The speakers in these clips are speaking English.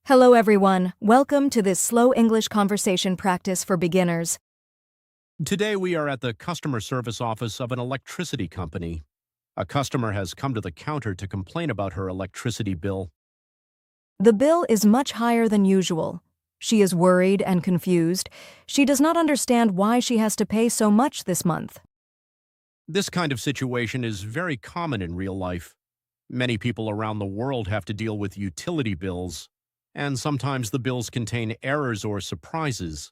Hello everyone, welcome to this slow English conversation practice for beginners. Today we are at the customer service office of an electricity company. A customer has come to the counter to complain about her electricity bill. The bill is much higher than usual. She is worried and confused. She does not understand why she has to pay so much this month. This kind of situation is very common in real life. Many people around the world have to deal with utility bills, and sometimes the bills contain errors or surprises.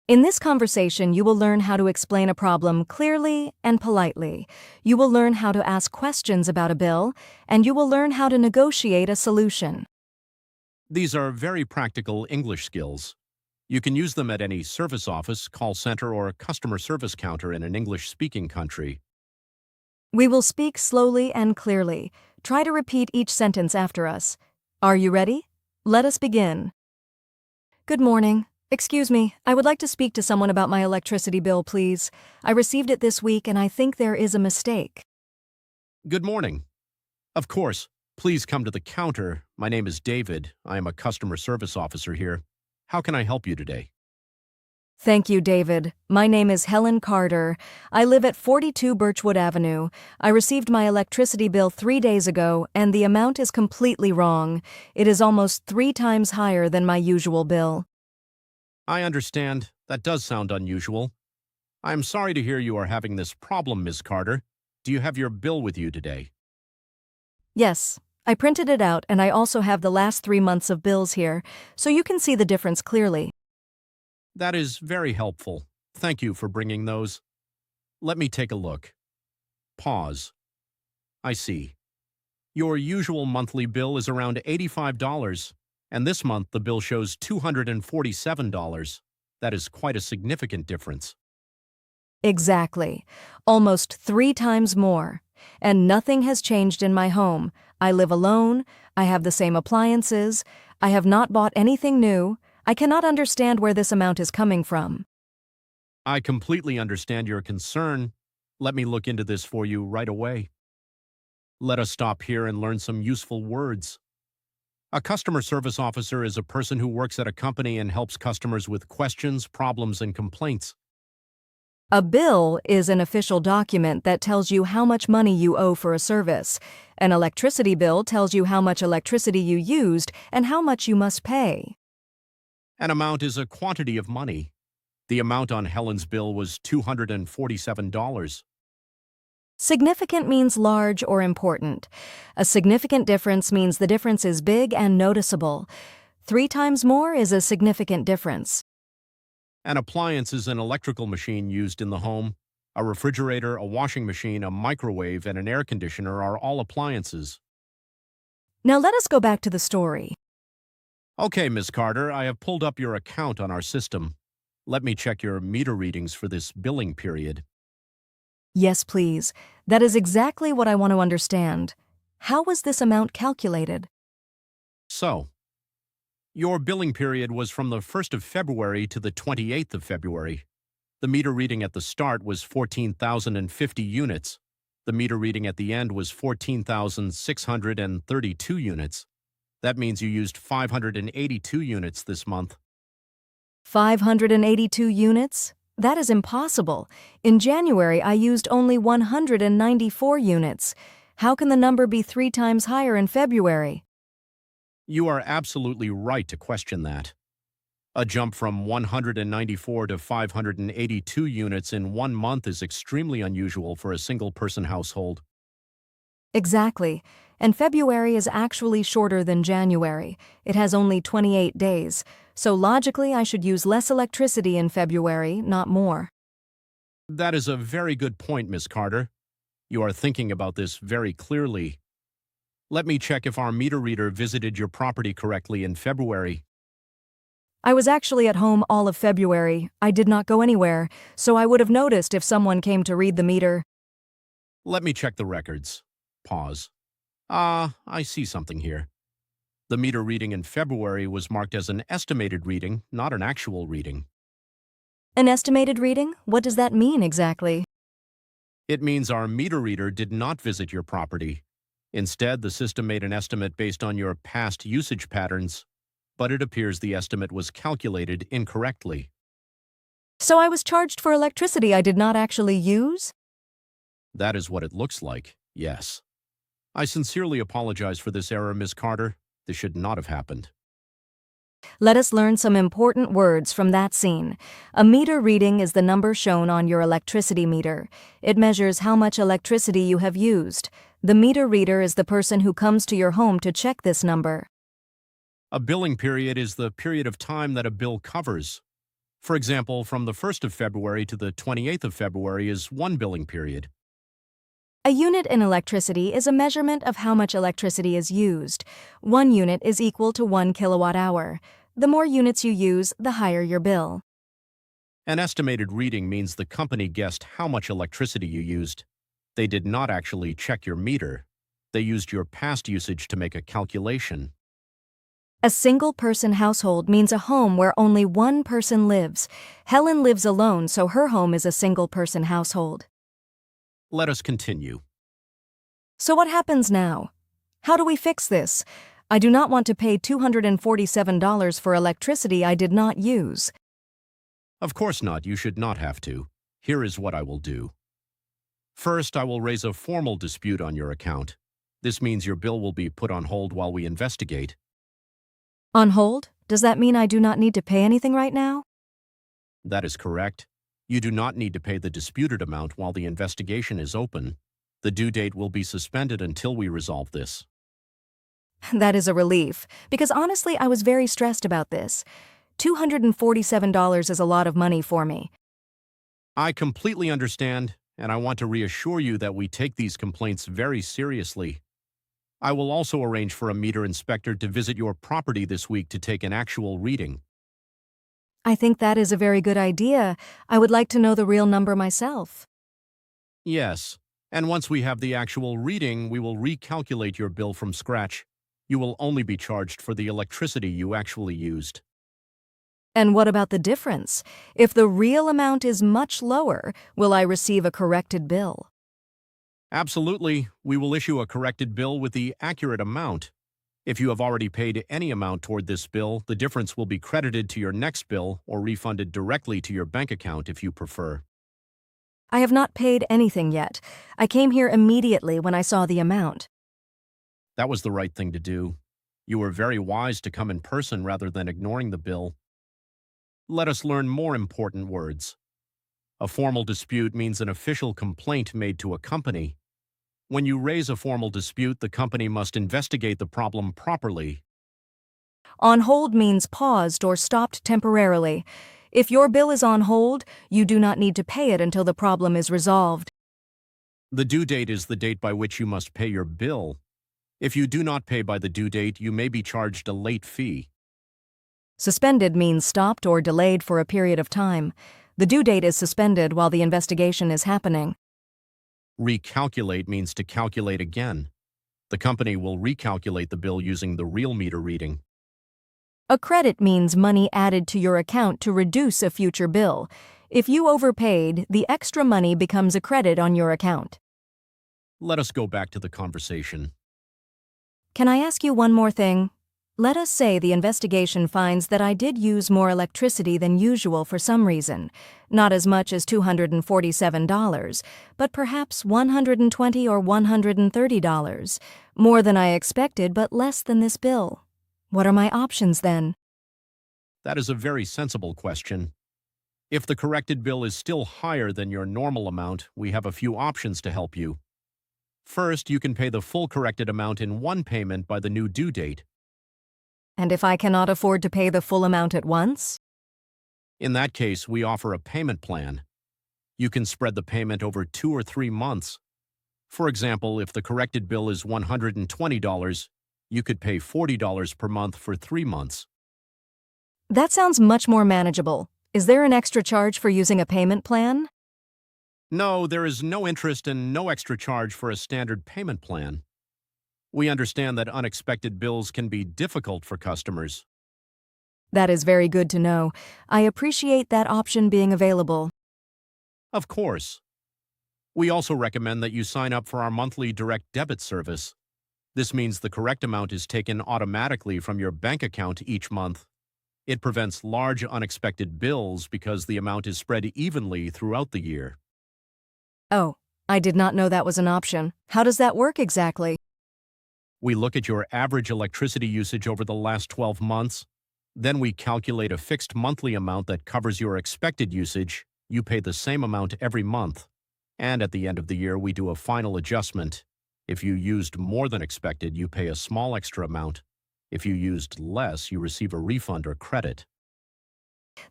In this conversation, you will learn how to explain a problem clearly and politely. You will learn how to ask questions about a bill, and you will learn how to negotiate a solution. These are very practical English skills. You can use them at any service office, call center, or customer service counter in an English-speaking country. We will speak slowly and clearly. Try to repeat each sentence after us. Are you ready? Let us begin. Good morning. Excuse me, I would like to speak to someone about my electricity bill, please. I received it this week and I think there is a mistake. Good morning. Of course, please come to the counter. My name is David. I am a customer service officer here. How can I help you today? Thank you, David. My name is Helen Carter. I live at 42 Birchwood Avenue. I received my electricity bill 3 days ago, and the amount is completely wrong. It is almost 3 times higher than my usual bill. I understand. That does sound unusual. I am sorry to hear you are having this problem, Ms. Carter. Do you have your bill with you today? Yes, I printed it out and I also have the last 3 months of bills here, so you can see the difference clearly. That is very helpful. Thank you for bringing those. Let me take a look. Pause. I see. Your usual monthly bill is around $85, and this month the bill shows $247. That is quite a significant difference. Exactly. Almost 3 times more. And nothing has changed in my home. I live alone. I have the same appliances. I have not bought anything new. I cannot understand where this amount is coming from. I completely understand your concern. Let me look into this for you right away. Let us stop here and learn some useful words. A customer service officer is a person who works at a company and helps customers with questions, problems, and complaints. A bill is an official document that tells you how much money you owe for a service. An electricity bill tells you how much electricity you used and how much you must pay. An amount is a quantity of money. The amount on Helen's bill was $247. Significant means large or important. A significant difference means the difference is big and noticeable. 3 times more is a significant difference. An appliance is an electrical machine used in the home. A refrigerator, a washing machine, a microwave, and an air conditioner are all appliances. Now let us go back to the story. Okay, Ms. Carter, I have pulled up your account on our system. Let me check your meter readings for this billing period. Yes, please. That is exactly what I want to understand. How was this amount calculated? So, your billing period was from the 1st of February to the 28th of February. The meter reading at the start was 14,050 units. The meter reading at the end was 14,632 units. That means you used 582 units this month. 582 units? That is impossible. In January, I used only 194 units. How can the number be 3 times higher in February? You are absolutely right to question that. A jump from 194 to 582 units in 1 month is extremely unusual for a single-person household. Exactly. And February is actually shorter than January. It has only 28 days. So logically, I should use less electricity in February, not more. That is a very good point, Ms. Carter. You are thinking about this very clearly. Let me check if our meter reader visited your property correctly in February. I was actually at home all of February. I did not go anywhere, so I would have noticed if someone came to read the meter. Let me check the records. Pause. I see something here. The meter reading in February was marked as an estimated reading, not an actual reading. An estimated reading? What does that mean exactly? It means our meter reader did not visit your property. Instead, the system made an estimate based on your past usage patterns. but it appears the estimate was calculated incorrectly. So I was charged for electricity I did not actually use? That is what it looks like, yes. I sincerely apologize for this error, Ms. Carter. This should not have happened. Let us learn some important words from that scene. A meter reading is the number shown on your electricity meter. It measures how much electricity you have used. The meter reader is the person who comes to your home to check this number. A billing period is the period of time that a bill covers. For example, from the 1st of February to the 28th of February is one billing period. A unit in electricity is a measurement of how much electricity is used. 1 unit is equal to 1 kilowatt hour. The more units you use, the higher your bill. An estimated reading means the company guessed how much electricity you used. They did not actually check your meter. They used your past usage to make a calculation. A single-person household means a home where only one person lives. Helen lives alone, so her home is a single-person household. Let us continue. So what happens now? How do we fix this? I do not want to pay $247 for electricity I did not use. Of course not, you should not have to. Here is what I will do. First, I will raise a formal dispute on your account. This means your bill will be put on hold while we investigate. On hold? Does that mean I do not need to pay anything right now? That is correct. You do not need to pay the disputed amount while the investigation is open. The due date will be suspended until we resolve this. That is a relief, because honestly I was very stressed about this. $247 is a lot of money for me. I completely understand, and I want to reassure you that we take these complaints very seriously. I will also arrange for a meter inspector to visit your property this week to take an actual reading. I think that is a very good idea. I would like to know the real number myself. Yes, and once we have the actual reading, we will recalculate your bill from scratch. You will only be charged for the electricity you actually used. And what about the difference? If the real amount is much lower, will I receive a corrected bill? Absolutely, we will issue a corrected bill with the accurate amount. If you have already paid any amount toward this bill, the difference will be credited to your next bill or refunded directly to your bank account if you prefer. I have not paid anything yet. I came here immediately when I saw the amount. That was the right thing to do. You were very wise to come in person rather than ignoring the bill. Let us learn more important words. A formal dispute means an official complaint made to a company. When you raise a formal dispute, the company must investigate the problem properly. On hold means paused or stopped temporarily. If your bill is on hold, you do not need to pay it until the problem is resolved. The due date is the date by which you must pay your bill. If you do not pay by the due date, you may be charged a late fee. Suspended means stopped or delayed for a period of time. The due date is suspended while the investigation is happening. Recalculate means to calculate again. The company will recalculate the bill using the real meter reading. A credit means money added to your account to reduce a future bill. If you overpaid, the extra money becomes a credit on your account. Let us go back to the conversation. Can I ask you one more thing? Let us say the investigation finds that I did use more electricity than usual for some reason. Not as much as $247, but perhaps $120 or $130. More than I expected, but less than this bill. What are my options then? That is a very sensible question. If the corrected bill is still higher than your normal amount, we have a few options to help you. First, you can pay the full corrected amount in one payment by the new due date. And if I cannot afford to pay the full amount at once? In that case, we offer a payment plan. You can spread the payment over 2 or 3 months. For example, if the corrected bill is $120, you could pay $40 per month for 3 months. That sounds much more manageable. Is there an extra charge for using a payment plan? No, there is no interest and no extra charge for a standard payment plan. We understand that unexpected bills can be difficult for customers. That is very good to know. I appreciate that option being available. Of course. We also recommend that you sign up for our monthly direct debit service. This means the correct amount is taken automatically from your bank account each month. It prevents large unexpected bills because the amount is spread evenly throughout the year. Oh, I did not know that was an option. How does that work exactly? We look at your average electricity usage over the last 12 months. Then we calculate a fixed monthly amount that covers your expected usage. You pay the same amount every month. And at the end of the year, we do a final adjustment. If you used more than expected, you pay a small extra amount. If you used less, you receive a refund or credit.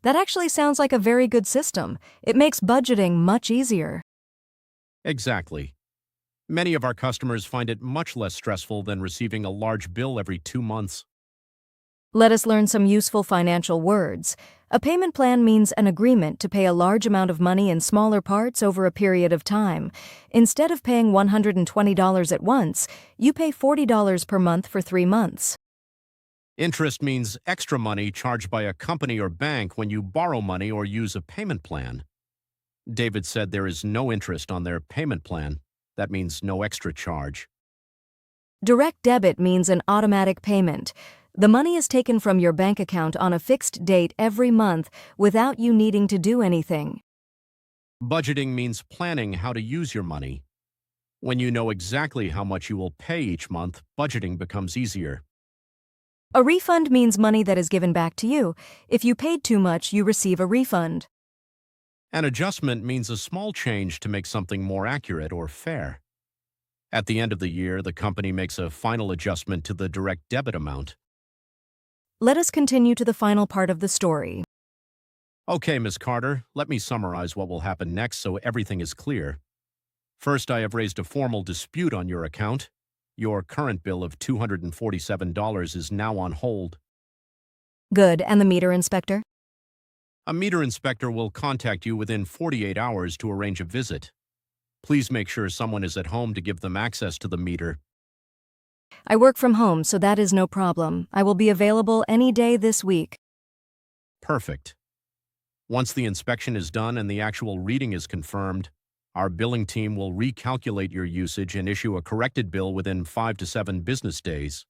That actually sounds like a very good system. It makes budgeting much easier. Exactly. Many of our customers find it much less stressful than receiving a large bill every 2 months. Let us learn some useful financial words. A payment plan means an agreement to pay a large amount of money in smaller parts over a period of time. Instead of paying $120 at once, you pay $40 per month for 3 months. Interest means extra money charged by a company or bank when you borrow money or use a payment plan. David said there is no interest on their payment plan. That means no extra charge. Direct debit means an automatic payment. The money is taken from your bank account on a fixed date every month without you needing to do anything. Budgeting means planning how to use your money. When you know exactly how much you will pay each month, budgeting becomes easier. A refund means money that is given back to you. If you paid too much, you receive a refund. An adjustment means a small change to make something more accurate or fair. At the end of the year, the company makes a final adjustment to the direct debit amount. Let us continue to the final part of the story. Okay, Ms. Carter, let me summarize what will happen next so everything is clear. First, I have raised a formal dispute on your account. Your current bill of $247 is now on hold. Good, and the meter inspector? A meter inspector will contact you within 48 hours to arrange a visit. Please make sure someone is at home to give them access to the meter. I work from home, so that is no problem. I will be available any day this week. Perfect. Once the inspection is done and the actual reading is confirmed, our billing team will recalculate your usage and issue a corrected bill within 5 to 7 business days.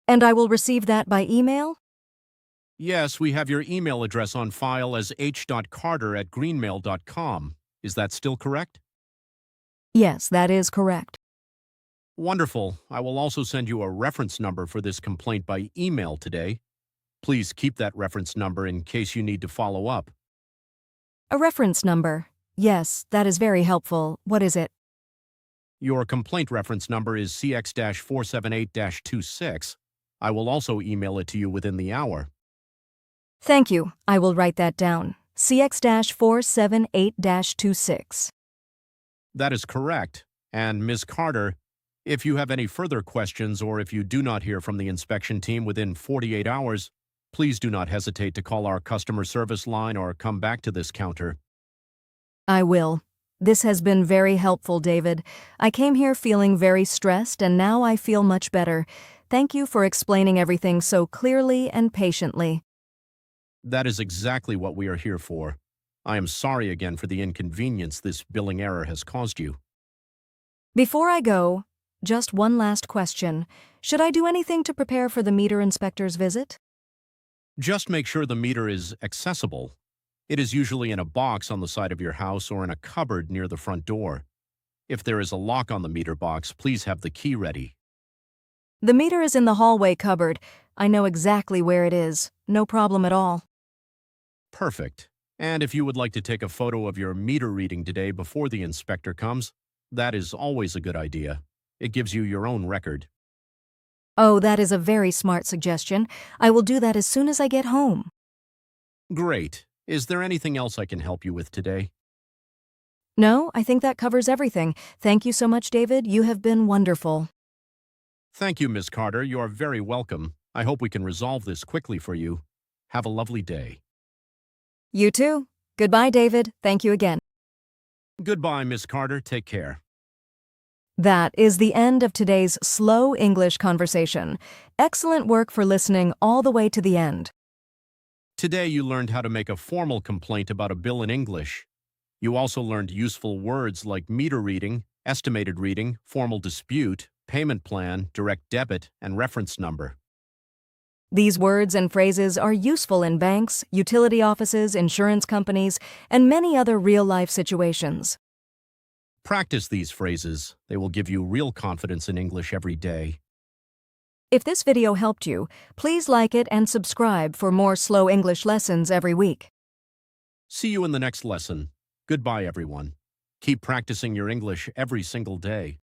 And I will receive that by email? Yes, we have your email address on file as h.carter@greenmail.com. Is that still correct? Yes, that is correct. Wonderful. I will also send you a reference number for this complaint by email today. Please keep that reference number in case you need to follow up. A reference number. Yes, that is very helpful. What is it? Your complaint reference number is CX-478-26. I will also email it to you within the hour. Thank you. I will write that down. CX-478-26. That is correct. And Ms. Carter, if you have any further questions or if you do not hear from the inspection team within 48 hours, please do not hesitate to call our customer service line or come back to this counter. I will. This has been very helpful, David. I came here feeling very stressed, and now I feel much better. Thank you for explaining everything so clearly and patiently. That is exactly what we are here for. I am sorry again for the inconvenience this billing error has caused you. Before I go, just one last question. Should I do anything to prepare for the meter inspector's visit? Just make sure the meter is accessible. It is usually in a box on the side of your house or in a cupboard near the front door. If there is a lock on the meter box, please have the key ready. The meter is in the hallway cupboard. I know exactly where it is. No problem at all. Perfect. And if you would like to take a photo of your meter reading today before the inspector comes, that is always a good idea. It gives you your own record. Oh, that is a very smart suggestion. I will do that as soon as I get home. Great. Is there anything else I can help you with today? No, I think that covers everything. Thank you so much, David. You have been wonderful. Thank you, Ms. Carter. You are very welcome. I hope we can resolve this quickly for you. Have a lovely day. You too. Goodbye, David. Thank you again. Goodbye, Ms. Carter. Take care. That is the end of today's slow English conversation. Excellent work for listening all the way to the end. Today you learned how to make a formal complaint about a bill in English. You also learned useful words like meter reading, estimated reading, formal dispute, payment plan, direct debit, and reference number. These words and phrases are useful in banks, utility offices, insurance companies, and many other real-life situations. Practice these phrases. They will give you real confidence in English every day. If this video helped you, please like it and subscribe for more slow English lessons every week. See you in the next lesson. Goodbye, everyone. Keep practicing your English every single day.